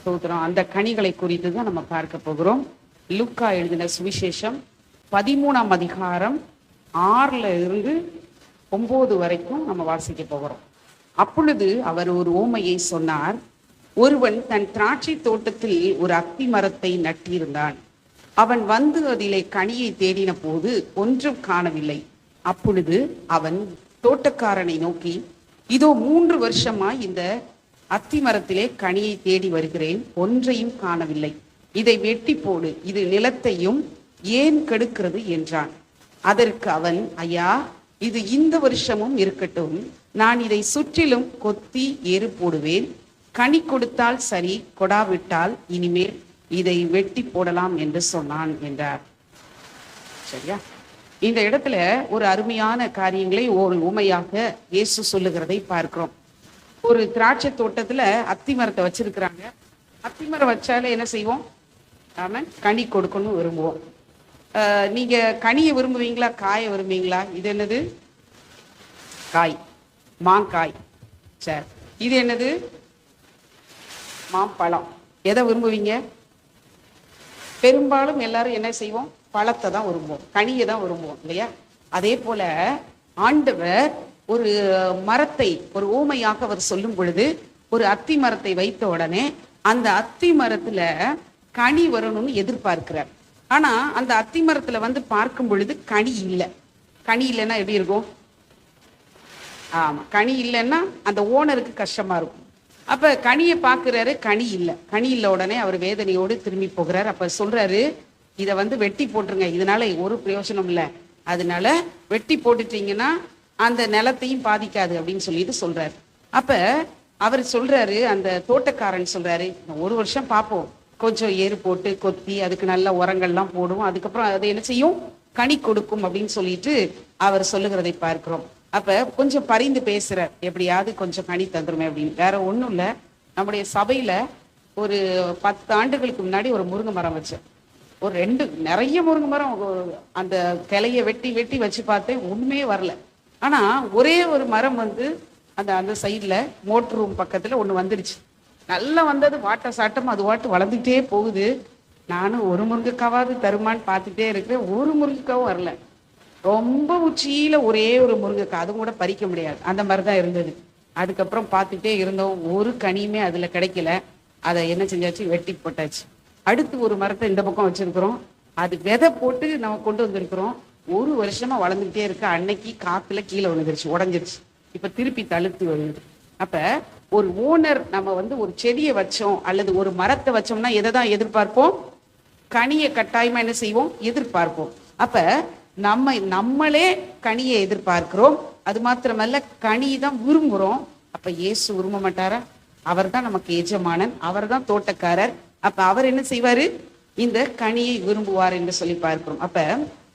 ஸ்தோத்திரம். அந்த கனிகளை குறித்து தான் நம்ம பார்க்க போகிறோம். லூக்கா எழுதின சுவிசேஷம் 13ஆம் அதிகாரம் 6ல் இருந்து 9 வரைக்கும் நம்ம வாசிக்க போகிறோம். அப்பொழுது அவர் ஒரு ஓமையை சொன்னார். ஒருவன் தன் திராட்சை தோட்டத்தில் ஒரு அத்தி மரத்தை நட்டிருந்தான். அவன் வந்து அதிலே கனியை தேடின போது ஒன்றும் காணவில்லை. அப்பொழுது அவன் தோட்டக்காரனை நோக்கி, இதோ 3 வருஷமாய் இந்த அத்தி மரத்திலே கனியை தேடி வருகிறேன், ஒன்றையும் காணவில்லை. இதை வெட்டி போடு, இது நிலத்தையும் ஏன் கெடுக்கிறது என்றான். அதற்கு அவன், ஐயா, இது இந்த வருஷமும் இருக்கட்டும், நான் இதை சுற்றிலும் கொத்தி ஏறு போடுவேன். கனி கொடுத்தால் சரி, கொடாவிட்டால் இனிமேல் இதை வெட்டி போடலாம் என்று சொன்னான் என்றார். சரியா? இந்த இடத்துல ஒரு அருமையான காரியங்களை ஒரு உமையாக இயேசு சொல்லுகிறதை பார்க்கிறோம். ஒரு திராட்சை தோட்டத்துல அத்தி மரத்தை வச்சிருக்கிறாங்க. அத்தி மரம் வச்சாலே என்ன செய்வோம்? நாம கனி கொடுக்கணும் விரும்புவோம். நீங்க கனியை விரும்புவீங்களா, காயை விரும்புவீங்களா? இது என்னது? காய், மாங்காய். சரி, இது என்னது? மாம்பழம். எதை விரும்புவீங்க? பெரும்பாலும் எல்லாரும் என்ன செய்வோம்? பழத்தை தான் விரும்புவோம், கனியை தான் விரும்புவோம், இல்லையா? அதே போல ஆண்டவர் ஒரு மரத்தை ஒரு ஊமையாக அவர் சொல்லும் பொழுது, ஒரு அத்தி மரத்தை வைத்த உடனே அந்த அத்தி மரத்துல கனி வரணும்னு எதிர்பார்க்கிறார். ஆனா அந்த அத்தி மரத்துல வந்து பார்க்கும் பொழுது கனி இல்லை. கனி இல்லைன்னா எப்படி இருக்கும்? ஆமா, கனி இல்லைன்னா அந்த ஓனருக்கு கஷ்டமா இருக்கும். அப்ப கனியை பார்க்கிறாரு, கனி இல்லை. கனி இல்லை உடனே அவர் வேதனையோடு திரும்பி போகிறார். அப்ப சொல்றாரு, இதை வந்து வெட்டி போட்டுருங்க, இதனால ஒரு பிரயோஜனம் இல்லை, அதனால வெட்டி போட்டுட்டீங்கன்னா அந்த நிலத்தையும் பாதிக்காது அப்படின்னு சொல்லிட்டு சொல்றாரு. அப்ப அவர் சொல்றாரு, அந்த தோட்டக்காரன் சொல்றாரு, 1 வருஷம் பார்ப்போம், கொஞ்சம் ஏறு போட்டு கொத்தி அதுக்கு நல்ல உரங்கள்லாம் போடுவோம், அதுக்கப்புறம் அதை என்ன செய்யும்? கனி கொடுக்கும் அப்படின்னு சொல்லிட்டு அவர் சொல்லுகிறதை பார்க்கிறோம். அப்ப கொஞ்சம் பரிந்து பேசுறார், எப்படியாவது கொஞ்சம் கனி தந்துருமே அப்படின்னு. வேற ஒண்ணும் இல்லை, நம்முடைய சபையில ஒரு 10 ஆண்டுகளுக்கு முன்னாடி ஒரு முருங்கை மரம் வச்சேன். ஒரு 2 நிறைய முருங்கை மரம், அந்த கிளைய வெட்டி வெட்டி வச்சு பார்த்தேன், ஒண்ணுமே வரல. ஆனா ஒரே ஒரு மரம் வந்து அந்த சைட்ல மோட்டர் ரூம் பக்கத்துல ஒண்ணு வந்துடுச்சு. நல்லா வந்தது, வாட்ட சாட்டம் அது வாட்டு வளர்ந்துட்டே போகுது. நானும் ஒரு முருங்கைக்காவது தருமான்னு பார்த்துட்டே இருக்கிறேன், ஒரு முருங்கைக்காவும் வரல. ரொம்ப உச்சியில ஒரே ஒரு முருங்கைக்காய், அதுவும் கூட பறிக்க முடியாது, அந்த மாதிரிதான் இருந்தது. அதுக்கப்புறம் பார்த்துட்டே இருந்தோம், ஒரு கனியுமே அதுல கிடைக்கல. அதை என்ன செஞ்சாச்சு? வெட்டி போட்டாச்சு. அடுத்து ஒரு மரத்தை இந்த பக்கம் வச்சிருக்கிறோம், அது விதை போட்டு நம்ம கொண்டு வந்திருக்கிறோம். 1 வருஷமா வளர்ந்துகிட்டே இருக்கு. அன்னைக்கு காத்துல கீழே விழுந்துருச்சு, உடஞ்சிருச்சு. இப்ப திருப்பி தழுத்து வருது. அப்ப ஒரு ஓனர் நம்ம வந்து ஒரு செடியை வச்சோம் அல்லது ஒரு மரத்தை வச்சோம்னா எதை தான் எதிர்பார்ப்போம்? கனியை கட்டாயமா என்ன செய்வோம்? எதிர்பார்ப்போம். அப்ப நம்மளே கனியை எதிர்பார்க்கிறோம், அது மாத்திரமல்ல கனி தான் விரும்புறோம். அப்ப இயேசு விரும்ப மாட்டாரா? அவர் தான் நமக்கு எஜமானன், அவர் தான் தோட்டக்காரர். அப்ப அவர் என்ன செய்வாரு? இந்த கனியை விரும்புவார் என்று சொல்லி பார்க்கிறோம். அப்ப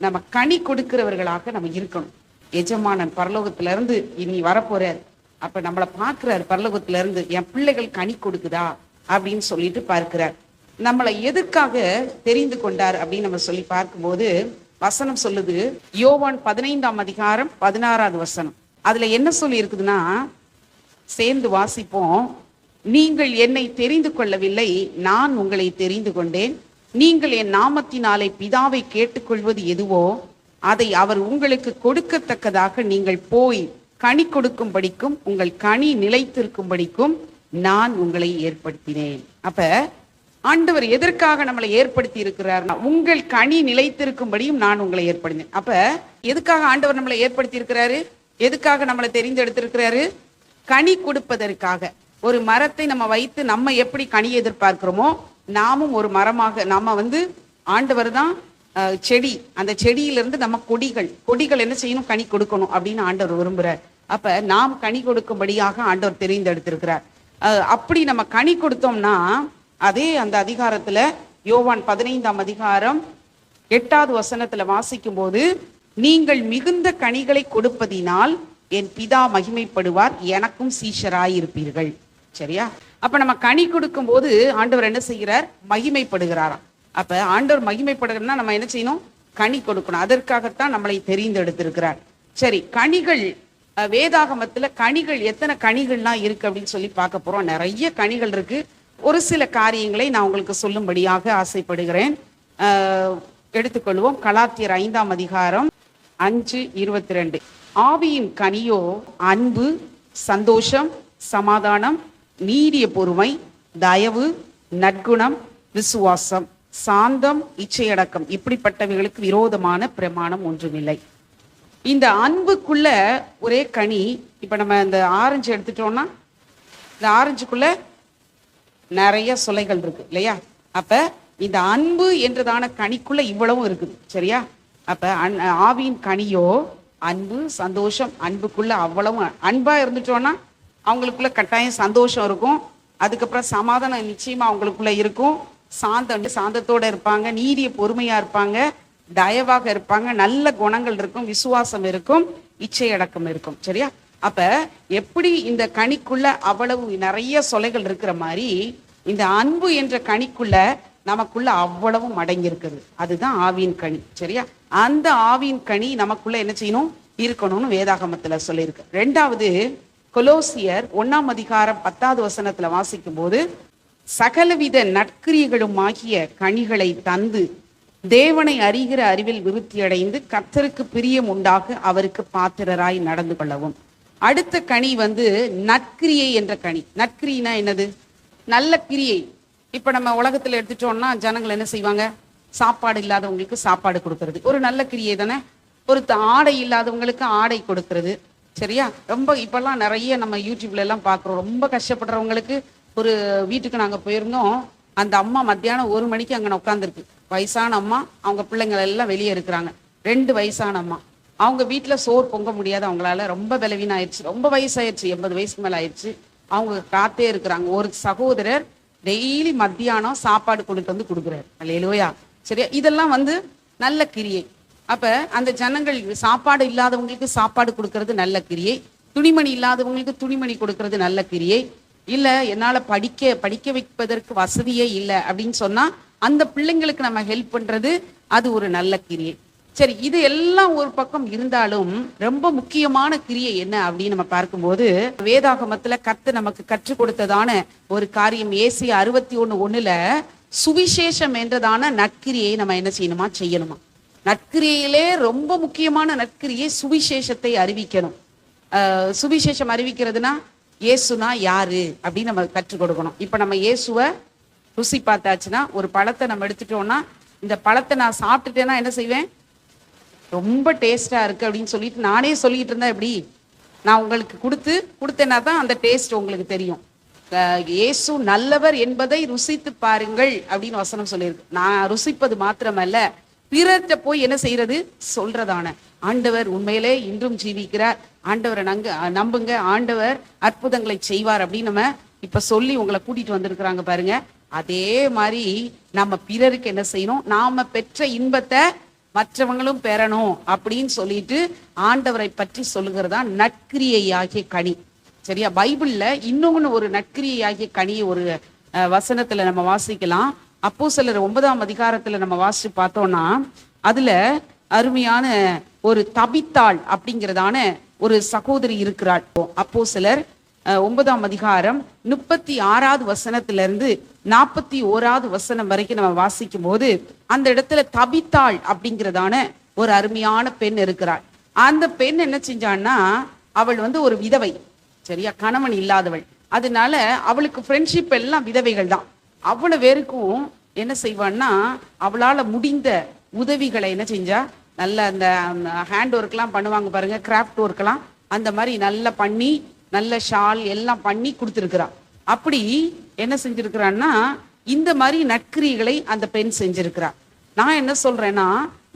நம்ம கனி கொடுக்கிறவர்களாக நம்ம இருக்கணும். எஜமானன் பரலோகத்துல இருந்து இனி வரப்போறார். அப்ப நம்மளை பார்க்கிறார் பரலோகத்துல இருந்து, என் பிள்ளைகள் கனி கொடுக்குதா அப்படின்னு சொல்லிட்டு பார்க்கிறார். நம்மளை எதுக்காக தெரிந்து கொண்டார் அப்படின்னு நம்ம சொல்லி பார்க்கும்போது வசனம் சொல்லுது, யோவான் 15ஆம் அதிகாரம் 16வது வசனம். அதுல என்ன சொல்லி இருக்குதுன்னா, சேர்ந்து வாசிப்போம். நீங்கள் என்னை தெரிந்து கொள்ளவில்லை, நான் உங்களை தெரிந்து கொண்டேன். நீங்கள் என் நாமத்தினாலே பிதாவை கேட்டுக்கொள்வது எதுவோ அதை அவர் உங்களுக்கு கொடுக்கத்தக்கதாக நீங்கள் போய் கனி கொடுக்கும்படிக்கும் உங்கள் கனி நிலைத்திருக்கும்படிக்கும் நான் உங்களை ஏற்படுத்தினேன். அப்ப ஆண்டவர் எதற்காக நம்மளை ஏற்படுத்தி இருக்கிறார்? உங்கள் கனி நிலைத்திருக்கும்படியும் நான் உங்களை ஏற்படுத்தினேன். அப்ப எதுக்காக ஆண்டவர் நம்மளை ஏற்படுத்தி இருக்கிறாரு? எதுக்காக நம்மளை தெரிந்தெடுத்திருக்கிறாரு? கனி கொடுப்பதற்காக. ஒரு மரத்தை நம்ம வைத்து நம்ம எப்படி கனி எதிர்பார்க்கிறோமோ, நாமும் ஒரு மரமாக நம்ம வந்து ஆண்டவர் தான் செடி, அந்த செடியிலிருந்து நம்ம கொடிகள் என்ன செய்யணும்? கனி கொடுக்கணும் அப்படின்னு ஆண்டவர் விரும்புறார். அப்ப நாம் கனி கொடுக்கும்படியாக ஆண்டவர் தெரிந்தெடுத்திருக்கிறார். அப்படி நம்ம கனி கொடுத்தோம்னா அதே அந்த அதிகாரத்துல யோவான் 15ஆம் அதிகாரம் 8வது வசனத்துல வாசிக்கும் போது, நீங்கள் மிகுந்த கனிகளை கொடுப்பதினால் என் பிதா மகிமைப்படுவார், எனக்கும் சீஷராயிருப்பீர்கள். சரியா? அப்ப நம்ம கனி கொடுக்கும் போது ஆண்டவர் என்ன செய்கிறார்? மகிமைப்படுகிறாராம். அப்ப ஆண்டவர் மகிமைப்படுகிறதுனா நம்ம என்ன செய்யணும்? கனி கொடுக்கணும். அதற்காகத்தான் நம்மளை தெரிந்தெடுத்திருக்கிறார். சரி, கனிகள் வேதாகமத்துல கனிகள் எத்தனை கனிகள்லாம் இருக்கு அப்படின்னு சொல்லி பார்க்க போறோம். நிறைய கனிகள் இருக்கு. ஒரு சில காரியங்களை நான் உங்களுக்கு சொல்லும்படியாக ஆசைப்படுகிறேன். எடுத்துக்கொள்வோம். கலாத்தியர் 5ஆம் அதிகாரம் 5:22. ஆவியின் கனியோ அன்பு, சந்தோஷம், சமாதானம், நீடிய பொறுமை, தயவு, நற்குணம், விசுவாசம், சாந்தம், இச்சையடக்கம். இப்படிப்பட்டவைகளுக்கு விரோதமான பிரமாணம் ஒன்றுமில்லை. இந்த அன்புக்குள்ள ஒரே கனி. இப்ப நம்ம இந்த ஆரஞ்சு எடுத்துட்டோம்னா இந்த ஆரஞ்சுக்குள்ள நிறைய சுளைகள் இருக்கு இல்லையா? அப்ப இந்த அன்பு என்றதான கனிக்குள்ள இவ்வளவும் இருக்குது. சரியா? அப்ப ஆவியின் கனியோ அன்பு, சந்தோஷம். அன்புக்குள்ள அவ்வளவும் அன்பா இருந்துட்டோம்னா அவங்களுக்குள்ள கட்டாயம் சந்தோஷம் இருக்கும். அதுக்கப்புறம் சமாதானம் நிச்சயமா அவங்களுக்குள்ள இருக்கும். சாந்தத்தோட இருப்பாங்க, நீடிய பொறுமையா இருப்பாங்க, தயவாக இருப்பாங்க, நல்ல குணங்கள் இருக்கும், விசுவாசம் இருக்கும், இச்சையடக்கம் இருக்கும். சரியா? அப்ப எப்படி இந்த கனிக்குள்ள அவ்வளவு நிறைய சொலைகள் இருக்கிற மாதிரி இந்த அன்பு என்ற கனிக்குள்ள நமக்குள்ள அவ்வளவும் அடங்கி இருக்குது. அதுதான் ஆவியின் கனி. சரியா? அந்த ஆவியின் கனி நமக்குள்ள என்ன செய்யணும்? இருக்கணும்னு வேதாகமத்துல சொல்லியிருக்கு. 2வது கொலோசியர் 1ஆம் அதிகாரம் 10வது வசனத்துல வாசிக்கும் போது, சகலவித நற்கிரியைகளும் ஆகிய கனிகளை தந்து தேவனை அறிகிற அறிவில் விருத்தியடைந்து கர்த்தருக்கு பிரியம் உண்டாக அவருக்கு பாத்திரராய் நடந்து கொள்ளவும். அடுத்த கனி நற்கிரியை என்ற கனி. நற்கிரினா என்னது? நல்ல கிரியை. இப்ப நம்ம உலகத்துல எடுத்துட்டோம்னா ஜனங்கள் என்ன செய்வாங்க? சாப்பாடு இல்லாதவங்களுக்கு சாப்பாடு கொடுக்கறது ஒரு நல்ல கிரியை தானே. ஒரு ஆடை இல்லாதவங்களுக்கு ஆடை கொடுக்கறது. சரியா? ரொம்ப இப்பெல்லாம் நிறைய நம்ம யூடியூப்ல எல்லாம் பாக்குறோம். ரொம்ப கஷ்டப்படுறவங்களுக்கு ஒரு வீட்டுக்கு நாங்க போயிருந்தோம். அந்த அம்மா மத்தியானம் 1 மணிக்கு அங்கே உட்காந்துருக்கு. வயசான அம்மா, அவங்க பிள்ளைங்கள் எல்லாம் வெளியே இருக்கிறாங்க. 2 வயசான அம்மா. அவங்க வீட்டில் சோறு பொங்க முடியாது. அவங்களால ரொம்ப பலவீனம் ஆயிடுச்சு, ரொம்ப வயசாயிடுச்சு, 80 வயசுக்கு மேலே ஆயிடுச்சு. அவங்க காத்தே இருக்கிறாங்க. ஒரு சகோதரர் டெய்லி மத்தியானம் சாப்பாடு கொண்டுட்டு வந்து கொடுக்குறாரு. அல்லேலூயா. சரியா? இதெல்லாம் நல்ல கிரியை. அப்ப அந்த ஜனங்கள் சாப்பாடு இல்லாதவங்களுக்கு சாப்பாடு கொடுக்கறது நல்ல கிரியை. துணிமணி இல்லாதவங்களுக்கு துணிமணி கொடுக்கறது நல்ல கிரியை. இல்ல என்னால படிக்க வைப்பதற்கு வசதியே இல்லை அப்படின்னு சொன்னா அந்த பிள்ளைங்களுக்கு நம்ம ஹெல்ப் பண்றது அது ஒரு நல்ல கிரியை. சரி, இது எல்லாம் ஒரு பக்கம் இருந்தாலும் ரொம்ப முக்கியமான கிரியை என்ன அப்படின்னு நம்ம பார்க்கும்போது, வேதாகமத்துல கர்த்தர் நமக்கு கற்றுக் கொடுத்ததான ஒரு காரியம் ஏசியா 61:1 சுவிசேஷம் என்றதான நற்கிரியை நம்ம என்ன செய்யணுமா? செய்யணுமா? நற்கிரியிலே ரொம்ப முக்கியமான நற்கிரியை சுவிசேஷத்தை அறிவிக்கணும். சுவிசேஷம் அறிவிக்கிறதுனா இயேசுனா யாரு அப்படின்னு நம்ம கற்றுக் கொடுக்கணும். இப்ப நம்ம இயேசுவை ருசி பார்த்தாச்சுன்னா, ஒரு பழத்தை நம்ம எடுத்துட்டோம்னா, இந்த பழத்தை நான் சாப்பிட்டுட்டேன்னா என்ன செய்வேன்? ரொம்ப டேஸ்டா இருக்கு அப்படின்னு சொல்லிட்டு நானே சொல்லிட்டு இருந்தா எப்படி? நான் உங்களுக்கு கொடுத்தேன்னா தான் அந்த டேஸ்ட் உங்களுக்கு தெரியும். இயேசு நல்லவர் என்பதை ருசித்து பாருங்கள் அப்படின்னு வசனம் சொல்லியிருக்கு. நான் ருசிப்பது மாத்திரமல்ல, பிறர்கிட்ட போய் என்ன செய்யறது? சொல்றதான ஆண்டவர் உண்மையிலே இன்றும் ஜீவிக்கிறார், ஆண்டவரை நம்புங்க, ஆண்டவர் அற்புதங்களை செய்வார் அப்படின்னு நம்ம இப்ப சொல்லி உங்களை கூட்டிட்டு வந்திருக்கிறாங்க பாருங்க. அதே மாதிரி நம்ம பிறருக்கு என்ன செய்யணும்? நாம பெற்ற இன்பத்தை மற்றவங்களும் பெறணும் அப்படின்னு சொல்லிட்டு ஆண்டவரை பற்றி சொல்லுகிறதா நற்கிரியை ஆகிய கனி. சரியா? பைபிள்ல இன்னொன்னு ஒரு நற்கிரியை ஆகிய கனியை ஒரு வசனத்துல நம்ம வாசிக்கலாம். அப்போஸ்தலர் 9ஆம் அதிகாரத்துல நம்ம வாசிச்சு பார்த்தோம்னா, அதுல அருமையான ஒரு தபித்தாள் அப்படிங்கிறதான ஒரு சகோதரி இருக்கிறாள். அப்போஸ்தலர் 9ஆம் அதிகாரம் 36வது வசனத்திலிருந்து 41வது வசனம் வரைக்கும் நம்ம வாசிக்கும் போது, அந்த இடத்துல தபித்தாள் அப்படிங்கிறதான ஒரு அருமையான பெண் இருக்கிறாள். அந்த பெண் என்ன செஞ்சான்னா, அவள் ஒரு விதவை. சரியா? கணவன் இல்லாதவள். அதனால அவளுக்கு ஃப்ரெண்ட்ஷிப் எல்லாம் விதவைகள் தான். அவ்வளவு பேருக்கும் என்ன செய்வான்னா, அவளால முடிந்த உதவிகளை என்ன செஞ்சா, நல்ல அந்த ஹேண்ட் ஒர்க்லாம் பண்ணுவாங்க பாருங்க, கிராஃப்ட் ஒர்க்லாம், அந்த மாதிரி நல்லா பண்ணி நல்ல ஷால் எல்லாம் பண்ணி கொடுத்துருக்குறான். அப்படி என்ன செஞ்சிருக்கிறான்னா, இந்த மாதிரி நற்கிரிகளை அந்த பெண் செஞ்சிருக்கிறான். நான் என்ன சொல்றேன்னா,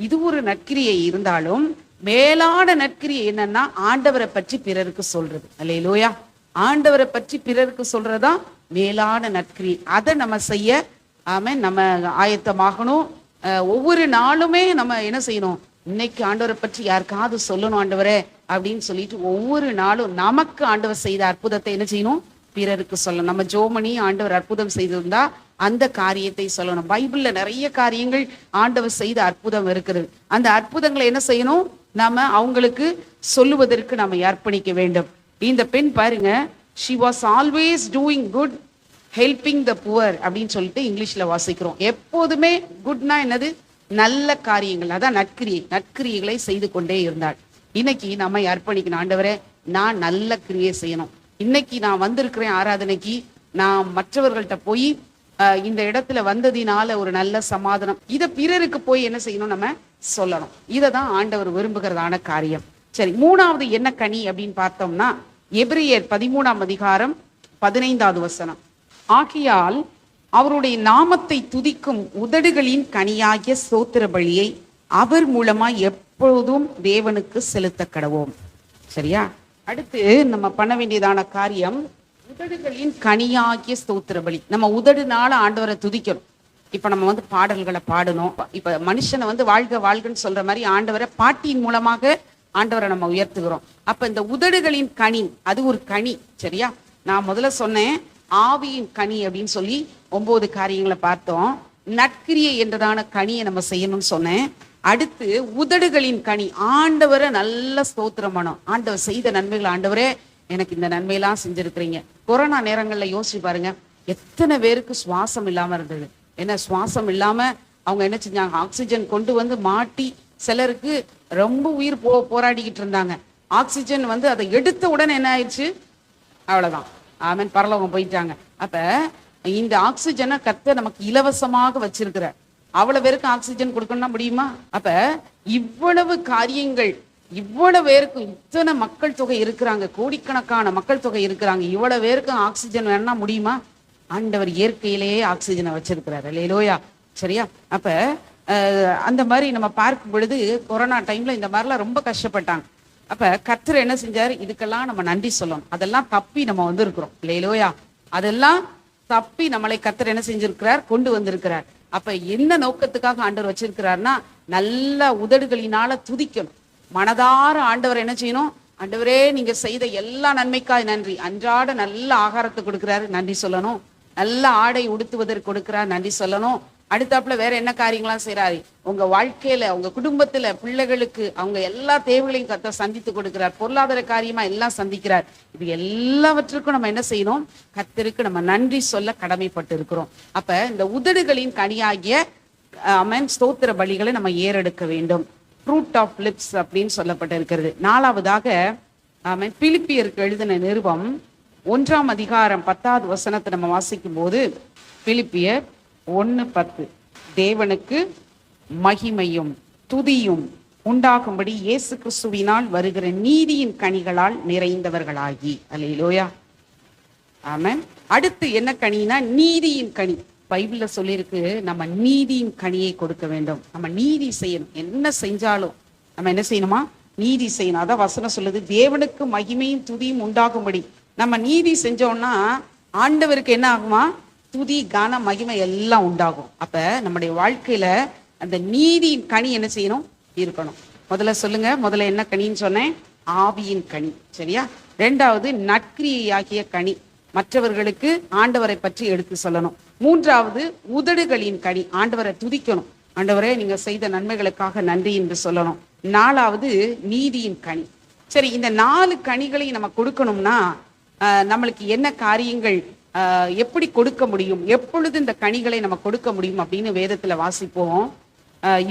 இது ஒரு நற்கிரியை இருந்தாலும் மேலான நற்கிரியை என்னன்னா, ஆண்டவரை பற்றி பிறருக்கு சொல்றது. அல்லேலூயா. ஆண்டவரை பற்றி பிறருக்கு சொல்றதா மேலான நற்கிரி. அதை நம்ம செய்ய நம்ம ஆயத்தமாகணும். ஒவ்வொரு நாளுமே நம்ம என்ன செய்யணும்? இன்னைக்கு ஆண்டவரை பற்றி யாருக்காவது சொல்லணும் ஆண்டவரே அப்படின்னு சொல்லிட்டு ஒவ்வொரு நாளும் நமக்கு ஆண்டவர் செய்த அற்புதத்தை என்ன செய்யணும்? பிறருக்கு சொல்லணும். நம்ம ஜோமணி ஆண்டவர் அற்புதம் செய்திருந்தா அந்த காரியத்தை சொல்லணும். பைபிள்ல நிறைய காரியங்கள் ஆண்டவர் செய்த அற்புதம் இருக்கிறது. அந்த அற்புதங்களை என்ன செய்யணும்? நாம அவங்களுக்கு சொல்லுவதற்கு நாம அர்ப்பணிக்க வேண்டும். இந்த பெண் பாருங்க, she was always doing good helping the poor அப்படின்னு சொல்லிட்டு இங்கிலீஷ்ல வாசிக்கிறோம். எப்போதுமே குட்னா என்னது? நல்ல காரியங்கள், அதான் நற்கிரியை, நற்கிரியைகளை செய்து கொண்டே இருந்தாள். இன்னைக்கு நம்ம அர்ப்பணிக்கணும், ஆண்டவரே நான் நல்ல கிரியை செய்யணும். இன்னைக்கு நான் வந்திருக்கிறேன் ஆராதனைக்கு, நான் மற்றவர்கள்ட்ட போய் இந்த இடத்துல வந்ததினால ஒரு நல்ல சமாதானம், இதை பிறருக்கு போய் என்ன செய்யணும்? நம்ம சொல்லணும். இதை தான் ஆண்டவர் விரும்புகிறதான காரியம். சரி, மூணாவது என்ன கனி அப்படின்னு பார்த்தோம்னா எபிரியர் 13ஆம் அதிகாரம் 15வது வசனம். ஆகையால் அவருடைய நாமத்தை துதிக்கும் உதடுகளின் கனியாகிய ஸ்தோத்திர பலியை அவர் மூலமா எப்பொழுதும் தேவனுக்கு செலுத்த கடவோம். சரியா? அடுத்து நம்ம பண்ண வேண்டியதான காரியம் உதடுகளின் கனியாகிய ஸ்தோத்திர பலி. நம்ம உதடுனால ஆண்டவரை துதிக்கணும். இப்ப நம்ம பாடல்களை பாடணும். இப்ப மனுஷனை வாழ்க வாழ்கன்னு சொல்ற மாதிரி ஆண்டவரை பாட்டியின் மூலமாக ஆண்டவரை நம்ம உயர்த்துகிறோம். அப்ப இந்த உதடுகளின் கனி அது ஒரு கனி. சரியா? நான் முதல்ல சொன்னேன் ஆவியின் கனி அப்படின்னு சொல்லி 9 காரியங்களை பார்த்தோம். நற்கிரியை என்றதான கனியை நம்ம செய்யணும்னு சொன்னேன். அடுத்து உதடுகளின் கனி, ஆண்டவரை நல்ல ஸ்தோத்திரம் பண்ணணும். ஆண்டவர் செய்த நன்மைகள், ஆண்டவரே எனக்கு இந்த நன்மையெல்லாம் செஞ்சிருக்கிறீங்க. கொரோனா நேரங்கள்ல யோசிச்சு பாருங்க, எத்தனை பேருக்கு சுவாசம் இல்லாம இருந்தது. என்ன சுவாசம் இல்லாம அவங்க என்ன செஞ்சாங்க? ஆக்சிஜன் கொண்டு மாட்டி சிலருக்கு ரொம்ப உயிர் போராடிக்கிட்டு இருந்தாங்க. ஆக்சிஜன் அதை எடுத்த உடனே என்ன ஆயிடுச்சு? அவ்வளவுதான், ஆமென், பரலோகம் போயிட்டாங்க. அப்ப இந்த ஆக்சிஜனை கர்த்தர் நமக்கு இலவசமாக வச்சிருக்கிற, அவ்வளவு பேருக்கு ஆக்சிஜன் கொடுக்கணும்னா முடியுமா? அப்ப இவ்வளவு காரியங்கள், இவ்வளவு பேருக்கு, இத்தனை மக்கள் தொகை இருக்கிறாங்க, கோடிக்கணக்கான மக்கள் தொகை இருக்கிறாங்க, இவ்வளவு பேருக்கு ஆக்சிஜன் வேணும்னா முடியுமா? ஆண்டவர் இயற்கையிலேயே ஆக்சிஜனை வச்சிருக்கிறாரு. இல்லையா? சரியா? அப்ப அந்த மாதிரி நம்ம பார்க்கும் பொழுது கொரோனா டைம்ல இந்த மாதிரிலாம் ரொம்ப கஷ்டப்பட்டாங்க. அப்ப கர்த்தர் என்ன செஞ்சாரு? இதுக்கெல்லாம் நம்ம நன்றி சொல்லணும். அதெல்லாம் தப்பி நம்ம வந்திருக்கிறோம். இல்லையா? அதெல்லாம் தப்பி நம்மளை கர்த்தர் என்ன செஞ்சிருக்கிறார்? கொண்டு வந்திருக்கிறார். அப்ப என்ன நோக்கத்துக்காக ஆண்டவர் வச்சிருக்கிறார்னா, நல்ல உதடுகளினால துதிக்கணும். மனதார ஆண்டவர் என்ன செய்யணும்? ஆண்டவரே நீங்க செய்த எல்லா நன்மைக்காய் நன்றி. அன்றாட நல்ல ஆகாரத்தை கொடுக்கிறாரு, நன்றி சொல்லணும். நல்ல ஆடை உடுத்துவதற்கு கொடுக்கிறார், நன்றி சொல்லணும். அடுத்தாப்புல வேற என்ன காரியங்களாம் செய்யறாரு? உங்க வாழ்க்கையில, உங்க குடும்பத்துல, பிள்ளைகளுக்கு அவங்க எல்லா தேவைகளையும் கர்த்தர் சந்தித்து கொடுக்கிறார். பொருளாதார காரியமா எல்லாம் சந்திக்கிறார். இது எல்லாவற்றுக்கும் நம்ம என்ன செய்யணும்? கர்த்தருக்கு நம்ம நன்றி சொல்ல கடமைப்பட்டு இருக்கிறோம். அப்ப இந்த உதடுகளின் கனியாகிய ஸ்தோத்திர பலிகளை நம்ம ஏறெடுக்க வேண்டும். ஃப்ரூட் ஆஃப் லிப்ஸ் அப்படின்னு சொல்லப்பட்டிருக்கிறது. நாலாவதாக பிலிப்பியருக்கு எழுதின நிருபம் 1ஆம் அதிகாரம் 10வது வசனத்தை நம்ம வாசிக்கும் போது, பிலிப்பியர் 1:10, தேவனுக்கு மகிமையும் துதியும் உண்டாகும்படி இயேசு கிறிஸ்துவினால் வருகிற நீதியின் கனிகளால் நிறைந்தவர்களாகி. அல்லேலூயா, ஆமென். அடுத்து என்ன கனினா? நீதியின் கனி. பைபிள்ல சொல்லியிருக்கு, நம்ம நீதியின் கனியை கொடுக்க வேண்டும். நம்ம நீதி செய்யணும். என்ன செஞ்சாலும் நம்ம என்ன செய்யணுமா? நீதி செய்யணும். அதான் வசனம் சொல்லுது, தேவனுக்கு மகிமையும் துதியும் உண்டாகும்படி. நம்ம நீதி செஞ்சோம்னா ஆண்டவருக்கு என்ன ஆகுமா? துதி, கான, மகிமை எல்லாம் உண்டாகும். அப்ப நம்முடைய வாழ்க்கையில அந்த நீதியின் கனி என்ன செய்யணும்? இருக்கணும். முதல்ல சொல்லுங்க, முதல்ல என்ன கனின்னு சொன்னேன்? ஆவியின் கனி. சரியா? 2வது நற்கிரியையாகிய கனி, மற்றவர்களுக்கு ஆண்டவரை பற்றி எடுத்து சொல்லணும். 3வது உதடுகளின் கனி, ஆண்டவரை துதிக்கணும். ஆண்டவரே நீங்க செய்த நன்மைகளுக்காக நன்றி என்று சொல்லணும். 4வது நீதியின் கனி. சரி, இந்த 4 கனிகளை நம்ம கொடுக்கணும்னா நம்மளுக்கு என்ன காரியங்கள், எப்படி கொடுக்க முடியும், எப்பொழுது இந்த கனிகளை நம்ம கொடுக்க முடியும் அப்படின்னு வேதத்துல வாசிப்போம்.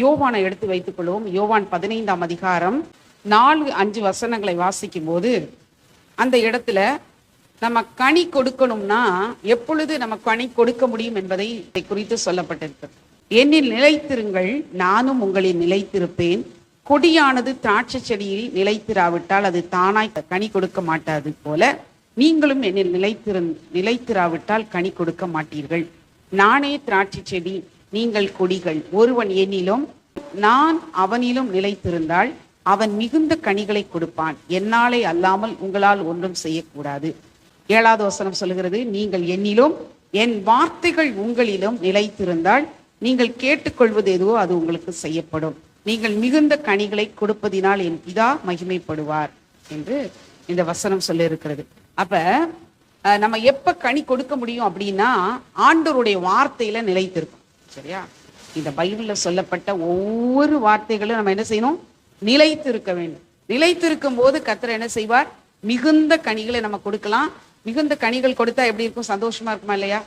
யோவானை எடுத்து வைத்துக் கொள்வோம். யோவான் 15ஆம் அதிகாரம் 4-5 வசனங்களை வாசிக்கும் போது, அந்த இடத்துல நம்ம கனி கொடுக்கணும்னா எப்பொழுது நம்ம கனி கொடுக்க முடியும் என்பதை குறித்து சொல்லப்பட்டிருக்கு. என்னில் நிலைத்திருங்கள், நானும் உங்களில் நிலைத்திருப்பேன். கொடியானது திராட்சை செடியில் நிலைத்திராவிட்டால் அது தானாய் கனி கொடுக்க மாட்டாது போல, நீங்களும் என்னில் நிலைத்திராவிட்டால் கனி கொடுக்க மாட்டீர்கள். நானே திராட்சை செடி, நீங்கள் கொடிகள். ஒருவன் என்னிலும் நான் அவனிலும் நிலைத்திருந்தால் அவன் மிகுந்த கனிகளை கொடுப்பான். என்னாலே அல்லாமல் உங்களால் ஒன்றும் செய்யக்கூடாது. 7வது வசனம் சொல்லுகிறது, நீங்கள் என்னிலும் என் வார்த்தைகள் உங்களிலும் நிலைத்திருந்தால் நீங்கள் கேட்டுக்கொள்வது எதுவோ அது உங்களுக்கு செய்யப்படும். நீங்கள் மிகுந்த கனிகளை கொடுப்பதினால் என் பிதா மகிமைப்படுவார் என்று இந்த வசனம் சொல்லி இருக்கிறது. அப்ப நம்ம எப்ப கனி கொடுக்க முடியும் அப்படின்னா, ஆண்டவருடைய வார்த்தையில நிலைத்திருக்கும். சரியா? இந்த பைபிள்ல சொல்லப்பட்ட ஒவ்வொரு வார்த்தைகளும் நம்ம என்ன செய்யணும்? நிலைத்திருக்க வேண்டும். நிலைத்திருக்கும் போது கர்த்தர் என்ன செய்வார்? மிகுந்த கனிகளை நம்ம கொடுக்கலாம். மிகுந்த கனிகள் கொடுத்தா எப்படி இருக்கும்? சந்தோஷமா இருக்குமா இல்லையா?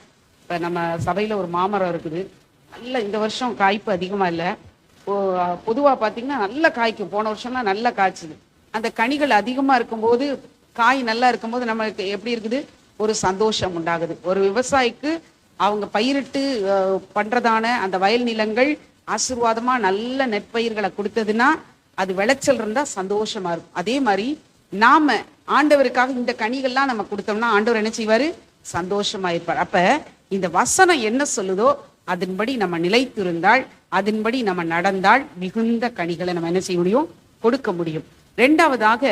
இப்ப நம்ம சபையில ஒரு மாமரம் இருக்குது. நல்ல இந்த வருஷம் காய்ப்பு அதிகமா இல்லை. பொதுவா பாத்தீங்கன்னா நல்ல காய்க்கும். போன வருஷம்லாம் நல்லா காய்ச்சுது. அந்த கனிகள் அதிகமா இருக்கும்போது, காய் நல்லா இருக்கும்போது நம்மளுக்கு எப்படி இருக்குது? ஒரு சந்தோஷம் உண்டாகுது. ஒரு விவசாயிக்கு அவங்க பயிரிட்டு பண்றதான அந்த வயல் நிலங்கள் ஆசீர்வாதமா நல்ல நெற்பயிர்களை கொடுத்ததுன்னா அது விளைச்சல் இருந்தா சந்தோஷமா இருக்கும். அதே மாதிரி நாம ஆண்டவருக்காக இந்த கனிகள்லாம் நம்ம கொடுத்தோம்னா ஆண்டவர் என்ன செய்வாரு? சந்தோஷமா இருப்பார். அப்ப இந்த வசனம் என்ன சொல்லுதோ அதன்படி நம்ம நிலைத்திருந்தால், அதன்படி நம்ம நடந்தால் மிகுந்த கனிகளை நம்ம என்ன செய்ய முடியும்? கொடுக்க முடியும். இரண்டாவதாக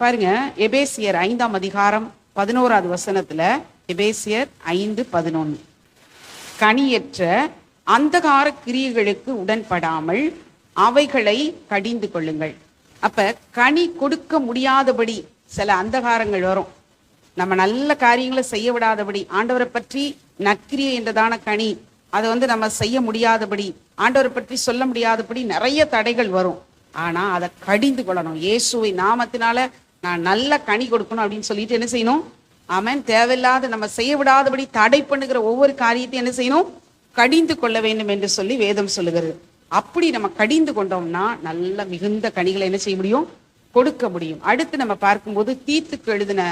பாருங்க, எபேசியர் 5ஆம் அதிகாரம் 11வது வசனத்துல, எபேசியர் 5:11, கனியற்ற அந்தகார கிரியைகளுக்கு உடன்படாமல் அவைகளை கடிந்து கொள்ளுங்கள். அப்ப கனி கொடுக்க முடியாதபடி சில அந்தகாரங்கள் வரும். நம்ம நல்ல காரியங்களை செய்ய விடாதபடி, ஆண்டவரை பற்றி நற்கிரியை என்றதான கனி அதை நம்ம செய்ய முடியாதபடி, ஆண்டவரை பற்றி சொல்ல முடியாதபடி நிறைய தடைகள் வரும். ஆனா அதை கடிந்து கொள்ளணும். இயேசுவை நாமத்தினால நான் நல்ல கனி கொடுக்கணும் அப்படின்னு சொல்லிட்டு என்ன செய்யணும்? ஆமென். தேவையில்லாத நம்ம செய்ய விடாதபடி தடை பண்ணுகிற ஒவ்வொரு காரியத்தையும் என்ன செய்யணும்? கடிந்து கொள்ள வேண்டும் என்று சொல்லி வேதம் சொல்லுகிறது. அப்படி நம்ம கடிந்து கொண்டோம்னா நல்ல மிகுந்த கனிகளை என்ன செய்ய முடியும்? கொடுக்க முடியும். அடுத்து நம்ம பார்க்கும்போது தீத்துக்கு எழுதின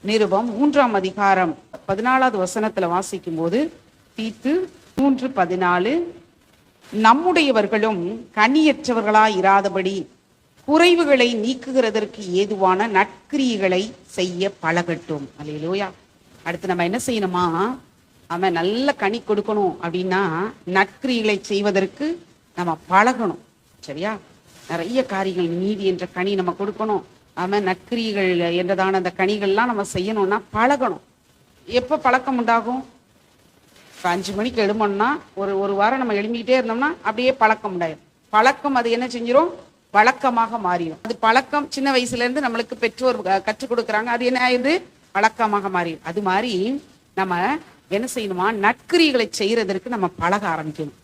நிருபம் 3ஆம் அதிகாரம் 14வது வசனத்துல வாசிக்கும் போது, தீத்து 3:14, நம்முடையவர்களும் கனியற்றவர்களாய் இராதபடி குறைவுகளை நீக்குகிறதற்கு ஏதுவான நற்கிரியைகளை செய்ய பழகட்டும். அல்லேலூயா. அடுத்து நம்ம என்ன செய்யணுமா? அவன் நல்ல கனி கொடுக்கணும் அப்படின்னா நற்கிரியைகளை செய்வதற்கு நம்ம பழகணும். சரியா? நிறைய காரியங்கள், நீதி என்ற கனி நம்ம கொடுக்கணும். அவன் நற்கிரியைகள் என்றதான அந்த கனிகள்லாம் நம்ம செய்யணும்னா பழகணும். எப்ப பழக்கம் உண்டாகும்? 5 மணிக்கு எழுமோம்னா ஒரு வாரம் நம்ம எழும்பிக்கிட்டே இருந்தோம்னா அப்படியே பழக்கம் உண்டாயிரும். பழக்கம் அது என்ன செஞ்சிடும்? பழக்கமாக மாறிடும். அது பழக்கம் சின்ன வயசுல இருந்து நம்மளுக்கு பெற்றோர் கற்றுக் கொடுக்குறாங்க. அது என்ன ஆயுது? பழக்கமாக மாறிடும். அது மாதிரி நம்ம என்ன செய்யணுமா? நற்கிரியைகளை செய்யறதற்கு நம்ம பழக ஆரம்பிக்கணும்.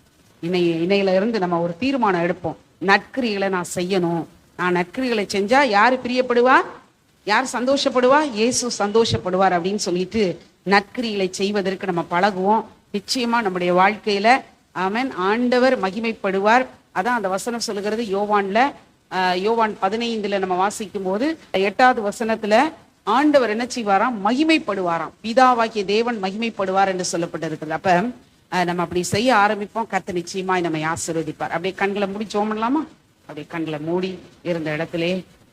இணையில இருந்து நம்ம ஒரு தீர்மானம் எடுப்போம். நற்கிரியைகளை நான் செய்யணும். நான் நற்கிரியைகளை செஞ்சா யாரு பிரியப்படுவா? யார் சந்தோஷப்படுவா? இயேசு சந்தோஷப்படுவார் அப்படின்னு சொல்லிட்டு நற்கிரியைகளை செய்வதற்கு நம்ம பழகுவோம். நிச்சயமா நம்முடைய வாழ்க்கையில ஆமென் ஆண்டவர் மகிமைப்படுவார். அதான் அந்த வசனம் சொல்லுகிறது. யோவான் 15 நம்ம வாசிக்கும் போது 8வது வசனத்துல ஆண்டவர் என்ன செய்வாராம்? மகிமைப்படுவாராம். பிதாவாகிய தேவன் மகிமைப்படுவார் என்று சொல்லப்பட்டிருக்கிறது. அப்ப நம்ம அப்படி செய்ய ஆரம்பிப்போம். கர்த்தர் நிச்சயமாய் நம்ம ஆசீர்வதிப்பார். அப்படியே கண்களை மூடி ஜெபம் பண்ணலாமா? அப்படியே கண்களை மூடி இருந்த இடத்திலே,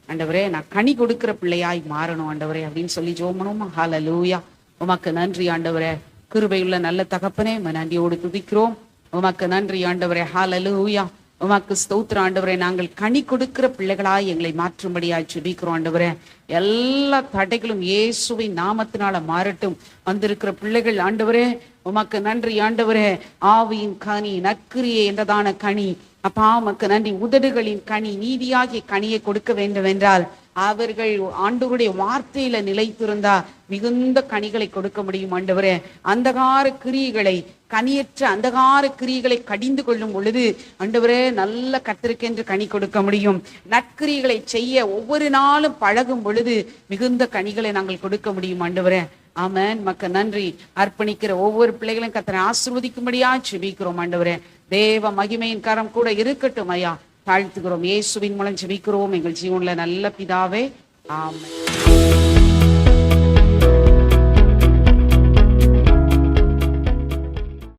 ஆண்டவரே நான் கனி கொடுக்கிற பிள்ளையாய் மாறணும் ஆண்டவரே அப்படின்னு சொல்லி ஜெபம் பண்ணுவோமா? ஹல்லேலூயா. உமக்கு நன்றி ஆண்டவரே. கிருபையுள்ள நல்ல தகப்பனே, நன்றியோடு துதிக்கிறோம். உமக்கு நன்றி ஆண்டவரே. ஹல்லேலூயா. உமக்கு ஸ்தோத்திரம் ஆண்டவரே. நாங்கள் கனி கொடுக்கிற பிள்ளைகளாய் எங்களை மாற்றும்படியாய் ஜெபிக்கிறோம் ஆண்டவரே. எல்லா தடைகளும் இயேசுவின் நாமத்தினால மாறட்டும். வந்திருக்கிற பிள்ளைகள் ஆண்டவரே உமக்கு நன்றி ஆண்டவரே. ஆவியின் கனி, நற்கிரியை என்றதான கனி, அப்பா உமக்கு நன்றி. உதடுகளின் கனி, நீதியாகிய கனியை கொடுக்க வேண்டும் என்றால் அவர்கள் ஆண்டவருடைய வார்த்தையில நிலைத்திருந்தா மிகுந்த கனிகளை கொடுக்க முடியும் ஆண்டவரே. அந்தகார கிரியைகளை, கனியற்ற அந்தகார கிரியைகளை கடிந்து கொள்ளும் பொழுது ஆண்டவரே நல்ல கர்த்தருக்கென்று கனி கொடுக்க முடியும். நற்கிரியைகளை செய்ய ஒவ்வொரு நாளும் பழகும் பொழுது மிகுந்த கனிகளை நாங்கள் கொடுக்க முடியும் ஆண்டவரே. ஆமென். மக்க நன்றி. அர்ப்பணிக்கிற ஒவ்வொரு பிள்ளைகளையும் கர்த்தரை ஆசீர்வதிக்கும்படியா ஜெபிக்கிறோம் ஆண்டவரே. தேவ மகிமையின் கரம் கூட இருக்கட்டும் ஐயா. தாழ்த்துகிறோம். இயேசுவின் மூலம் ஜெபிக்கிறோம் எங்கள் ஜீவன்ல நல்ல பிதாவே. ஆமென்.